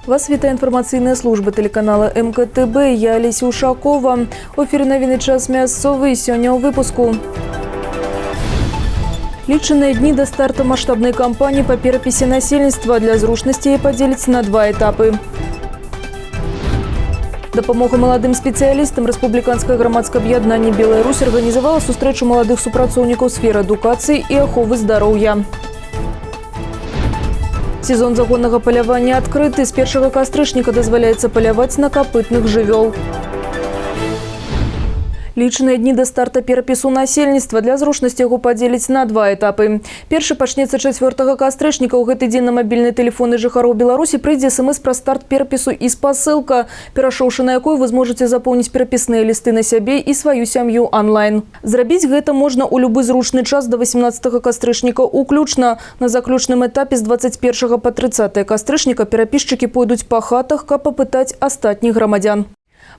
Вас вітає інформаційна служба телеканала МКТБ. Я Олеся Ушакова. У ефірі новини «Час мясцовый» сёння ў выпуску. Лічаныя дні до старта масштабной кампании по пераписи насельніцтва. Для зручнасці яе падзеляць на два этапы. Дапамога маладым спецыялістам Рэспубліканскае грамадскае аб'яднанне «Белая Русь» арганізавала сустрэчу маладых супрацоўнікаў сферы адукацыі і аховы здароўя. Сезон загоннага палявання адкрыты. З 1 кастрычніка дазваляецца паляваць на капытных жывёл. Лічаныя дні до старта перапісу насельніцтва. Для зручнасці яго падзеляць на два этапы. Першы пачнецца 4 кастрычніка. У гэты дзень на мабільныя тэлефоны жыхароў Беларусі прыйдзе смс пра старт перапісу і спасылка, перайшоўшы на якой вы зможаце запоўніць перапісныя лісты на сябе і сваю сям'ю онлайн. Зрабіць гэта можна ў любы зручны час до 18 кастрычніка уключна. На заключным этапе з 21 по 30 кастрычніка перапісчыкі пойдуць па хатах, каб папытаць астатніх грамадзян.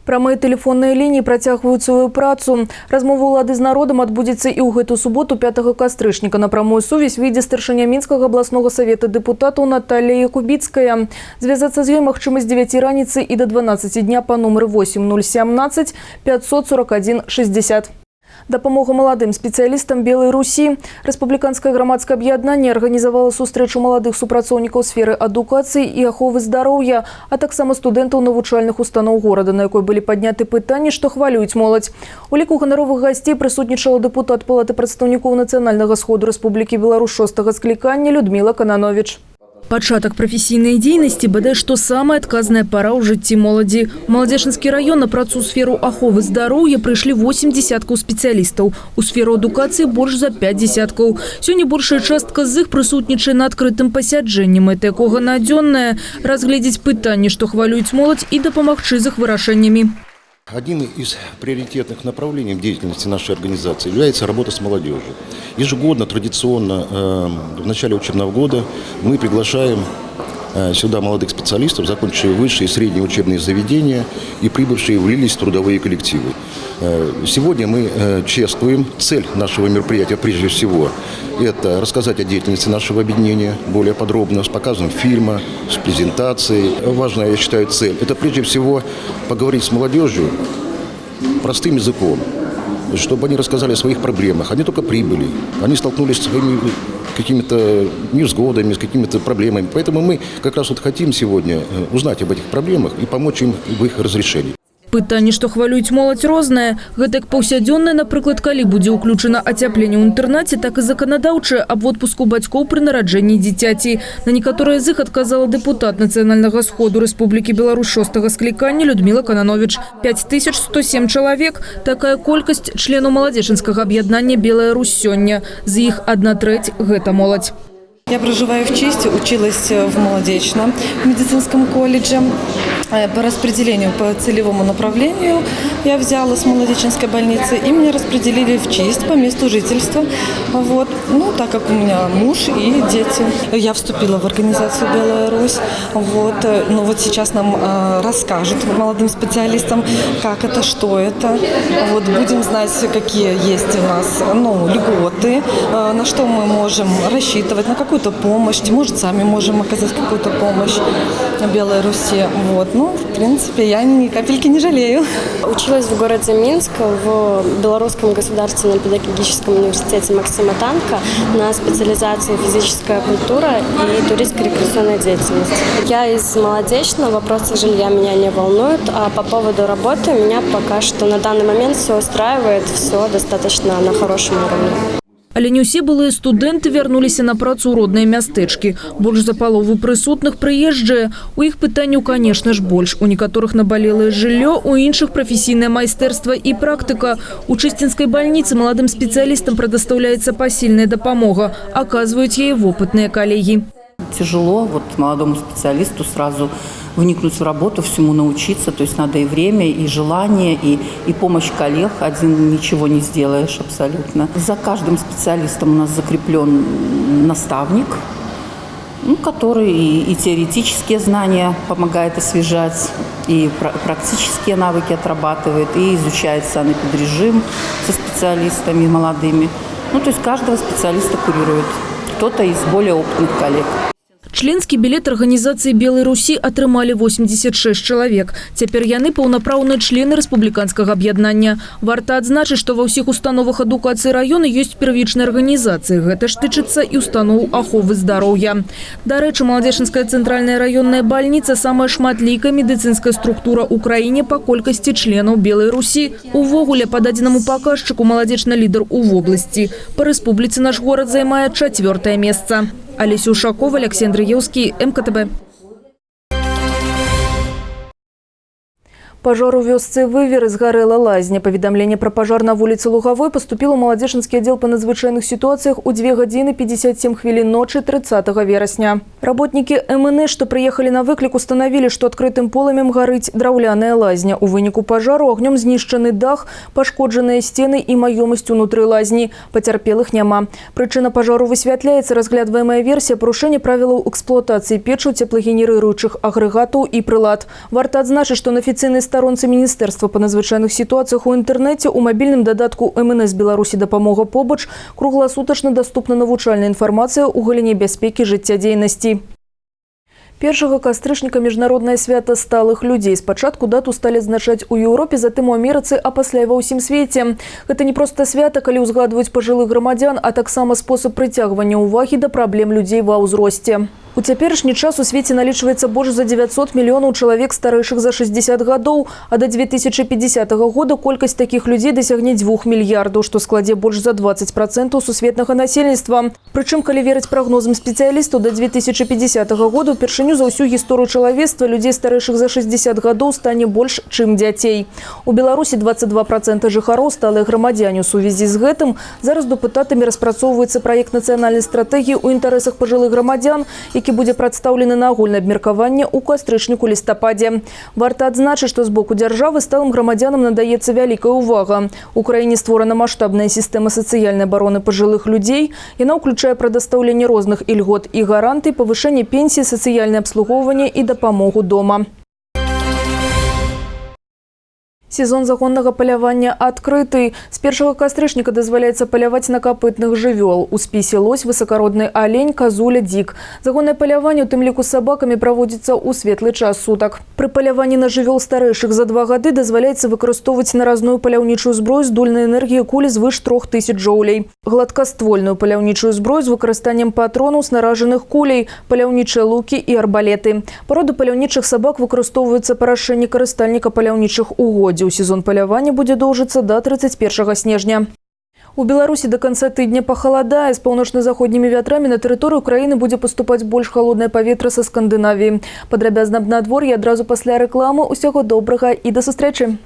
Прамыя тэлефонныя лініі працягваюць сваю працу. Размова ўлады з народам адбудзецца і ў гэту суботу 5 кастрычніка. На прамую сувязь выйдзе старшыня Мінскага абласнога савета дэпутатаў Наталія Якубіцкая. Звязацца з ёй магчыма з 9 раніцы і до 12 дня па нумары 8017 541 60. Дапамога маладым спецыялістам Белай Русі. Рэспубліканскае грамадскае аб'яднанне арганізавала сустрэчу маладых супрацоўнікаў сферы адукацыі і аховы здароўя, а таксама студэнтаў навучальных устаноў горада, на якой былі падняты пытанні, што хвалююць моладзь. У ліку ганаровых гасцей прысутнічала дэпутат Палаты прадстаўнікоў Нацыянальнага сходу Рэспублікі Беларусь 6-го склікання Людміла Кананович. Пачатак прафесійнай дзейнасці бадай што самая адказная пара ў жыцці моладзі. У Маладзечанскі раён на працу ў сферу аховы здароўя прыйшлі 8 дзясяткаў спецыялістаў. У сферу адукацыі больш за 5 дзясяткаў. Сёння большая частка з іх прысутнічае на адкрытым пасяджэнні, мэта якога надзённая – разгледзець пытанні, што хвалююць моладзь, і дапамагчы з іх вырашэннямі. Одним из приоритетных направлений в деятельности нашей организации является работа с молодежью. Ежегодно, традиционно, в начале учебного года мы приглашаем сюда молодых специалистов, закончившие высшие и средние учебные заведения и прибывшие влились в трудовые коллективы. Сегодня мы чествуем цель нашего мероприятия, прежде всего, это рассказать о деятельности нашего объединения более подробно, с показом фильма, с презентацией. Важная, я считаю, цель – это прежде всего поговорить с молодежью простым языком, чтобы они рассказали о своих проблемах. Они только прибыли, они столкнулись с своими какими-то невзгодами, с какими-то проблемами. Поэтому мы как раз вот хотим сегодня узнать об этих проблемах и помочь им в их разрешении. Пытанні, што хвалююць моладзь, рознае. Гэта як паўсядзённае, напрыклад, калі будзе ўключана ацяпленне ў інтэрнаце, так і заканадаўчае аб водпуску бацькоў пры нараджэнні дзіцяці. На некаторыя з іх адказала дэпутат Нацыянальнага сходу Рэспублікі Беларусь 6-го склікання Людміла Кананович. 5107 чалавек. Такая колькасць членаў Маладзечанскага аб'яднання «Белая Русь» сёння. З іх 1/3 – гэта моладзь. Я проживаю в Чисте, училась в Молодечно в медицинском колледже. По распределению по целевому направлению я взяла с Молодеченской больницы, и меня распределили в Чисть по месту жительства. Вот. Ну, так как у меня муж и дети. Я вступила в организацию «Белая Русь». Вот. Ну, вот сейчас нам расскажут молодым специалистам, как это, что это. Вот. Будем знать, какие есть у нас льготы, на что мы можем рассчитывать, на какую-то помощь. Может, сами можем оказать какую-то помощь Белой Руси. Вот. Ну, в принципе, я ни капельки не жалею. Училась в городе Минск в Белорусском государственном педагогическом университете Максима Танка на специализации физическая культура и туристско-рекреационная деятельность. Я из Молодечного, вопросы жилья меня не волнуют, а по поводу работы меня пока что на данный момент все устраивает, все достаточно на хорошем уровне. Але не ўсе былыя студэнты вярнуліся на працу ў родныя мястэчкі. Больш за палову прысутных прыезджыя. У іх пытанняў, конечно ж, больш. У некаторых набалелае жыллё, у іншых прафесійнае майстэрства і практыка. У Чысцінскай бальніцы маладым спецыялістам прадастаўляецца пасільная дапамога. Аказваюць яе вопытныя калегі. Тяжело молодому специалисту сразу вникнуть в работу, всему научиться. То есть надо и время, и желание, и помощь коллег. Один ничего не сделаешь абсолютно. За каждым специалистом у нас закреплен наставник, который и теоретические знания помогает освежать, и практические навыки отрабатывает, и изучает санэпидрежим со специалистами молодыми. То есть каждого специалиста курирует кто-то из более опытных коллег. Членскі білет арганізацыі Белай Русі атрымалі 86 чалавек. Цяпер яны паўнапраўныя члены рэспубліканскага аб'яднання. Варта адзначыць, што ва ўсіх установах адукацыі раёна ёсць первічныя арганізацыі. Гэта ж тычыцца і устаноў аховы здароўя. Дарэчы, Маладзечынская цэнтральная раённая бальніца самая шматлікая медыцынская структура ў краіне па колькасці членаў Белай Русі. Увогуле, па дадзенаму паказчыку, Маладзечны лідар у вобласці. Па рэспубліцы наш горад займае 4-е месца. Олеся Ушакова, Алексей Андреевский, МКТБ. Пожар у вёсцы Выверы, сгорела лазня. Поведомление про пожар на улице Луговой поступило в Маладзечынскі отдел по надзвычайных ситуациях у 2 гадзіны 57 хвілін ночи 30 верасня. Работники МН, что приехали на выклик, установили, что открытым полымем горить драўляная лазня. У выніку пожару огнем знішчаны дах, пошкодженные стены и маёмасць унутры лазни. Потерпелых няма. Причина пожару высвятляется. Разглядываемая версия порушения правил эксплуатации печу, теплогенерирующих агрегатов и прилад. Варта адзначыць, что на официальной сторонцы Министерства по надзвычайных ситуациях у интернете у мобильном додатку МНС Беларуси «Дапамога побач» круглосуточно доступна навучальная информация у галіне бяспекі жыццядзейнасці. 1 кастрычніка міжнароднае свята сталых людзей. Спачатку дату сталі адзначаць у Еўропе, затым у Амерыцы, а пасля і ва ўсім свеце. Гэта не проста свята, калі ўзгадваюць пажылых грамадзян, а таксама спосаб прыцягвання ўвагі да праблем людзей ва ўзросце. У цяперашні час у свеце налічваецца больш за 900 мільёнаў чалавек старэйшых за 60 гадоў, а да 2050 года колькасць такіх людзей дасягне 2 мільярдаў, што складзе больш за 20% сусветнага насельніцтва. Прычым, калі верыць прагнозам спецыялістаў, да 2050 года упершыню за ўсю гісторыю чалавецтва людзей старэйшых за 60 гадоў стане больш, чым дзяцей. У Беларусі 22% жыхароў сталыя грамадзяне. У сувязі з гэтым зараз дэпутатамі распрацоўваецца праект нацыянальнай стратэгіі ў інтарэсах пажылых грамадзян, які будзе прадстаўлены на агульнае абмеркаванне ў кастрычніку-лістападзе. Варта адзначыць, што з боку дзяржавы сталым грамадзянам надаецца вялікая ўвага. У краіне створана маштабная сістэма сацыяльнай абароны пажылых людзей. Яна ўключае прадастаўленне розных ільгот і гарантый, павышэнне пенсіі, сацыяльнае абслугоўванне і дапамогу дома. Сезон законнага палявання адкрыты. З 1 кастрычніка дазваляецца паляваць на капытных жывёл. У спісе лось, высакародны алень, казуля, дзік. Загоннае паляванне, у тым ліку з сабакамі, праводзіцца ў светлы час сутак. Пры паляванні на жывёл старэйшых за 2 гады дазваляецца выкарыстоўваць наразную паляўнічую зброю з дульнай энергіяй кулі звыш 3000 джоулей. Гладкаствольную паляўнічую зброю з выкарыстаннем патронаў snaражаных кулей, паляўнічыя лукі і арбалеты. Пароды паляўнічых сабак выкарыстоўваюцца па рашэнні карыстальніка паляўнічых угоддзяў. У сезон палявання будзе доўжыцца да 31 снежня. У Беларусі до конца тыдня пахаладае. З паўночна-заходнімі вятрамі на тэрыторыю краіны будзе паступаць больш халоднае паветра са Скандынавіі. Падрабязна аб надвор'і адразу пасля рэкламы. Усяго добрага і да сустрэчы!